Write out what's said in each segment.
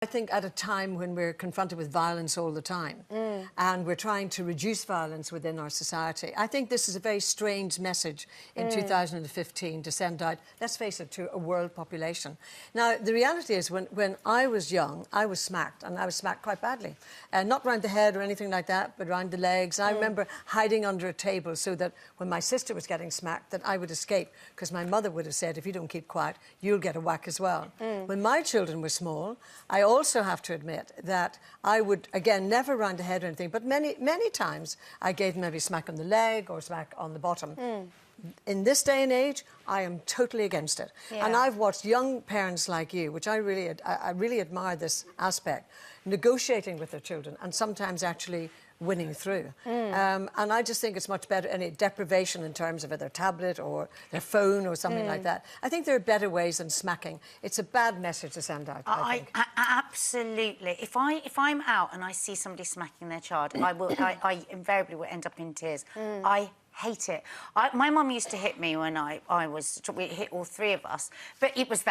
I think at a time when we're confronted with violence all the time and we're trying to reduce violence within our society, I think this is a very strange message in 2015 to send out, let's face it, to a world population. Now, the reality is when I was young, I was smacked, and I was smacked quite badly. Not round the head or anything like that, but round the legs. I remember hiding under a table so that when my sister was getting smacked, that I would escape, because my mother would have said, if you don't keep quiet, you'll get a whack as well. When my children were small, I also have to admit that I would, again, never round the head or anything, but many times I gave them maybe a smack on the leg or smack on the bottom. In this day and age, I am totally against it. Yeah. And I've watched young parents like you, which I really admire this aspect, negotiating with their children and sometimes actually winning through. And I just think it's much better, any deprivation in terms of their tablet or their phone or something like that. I think there are better ways than smacking. It's a bad message to send out, I think. Absolutely. If I'm out and I see somebody smacking their child, I invariably will end up in tears. I hate it. My mum used to hit me when we hit all three of us, but it was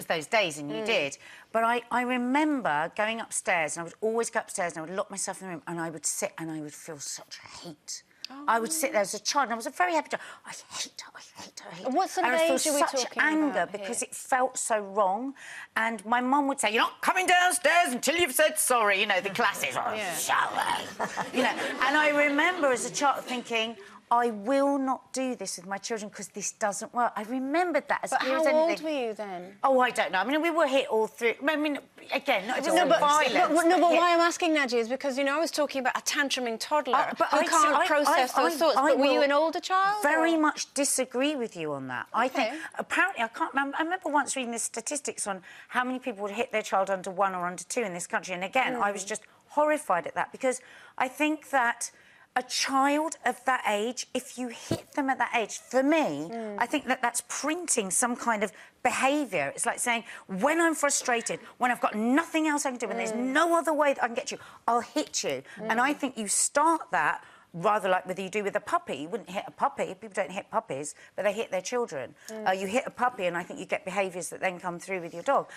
those days, and you did. But I remember going upstairs, and I would always go upstairs and I would lock myself in the room and I would sit and I would feel such hate. I would sit there as a child, and I was a very happy child. I hate her, I hate her, I hate her. What sort of age are we talking such anger about because here? it felt so wrong. And my mum would say, "You're not coming downstairs until you've said sorry." You know, the classics. You know, and I remember as a child thinking, I will not do this with my children because this doesn't work. I remembered that as clear as anything. How old were you then? Oh, I don't know. I mean, we were hit all through. I mean, again, not just violence. But why I'm asking, Nadia, is because, you know, I was talking about a tantruming toddler who can't process those thoughts. But were you an older child? Very much disagree with you on that. I think, apparently, I can't remember. I remember once reading the statistics on how many people would hit their child under 1 or under 2 in this country. And again, I was just horrified at that, because I think that a child of that age, if you hit them at that age, for me, I think that that's printing some kind of behaviour. It's like saying, when I'm frustrated, when I've got nothing else I can do, when there's no other way that I can get you, I'll hit you. And I think you start that rather like whether you do with a puppy. You wouldn't hit a puppy. People don't hit puppies, but they hit their children. You hit a puppy, and I think you get behaviours that then come through with your dog.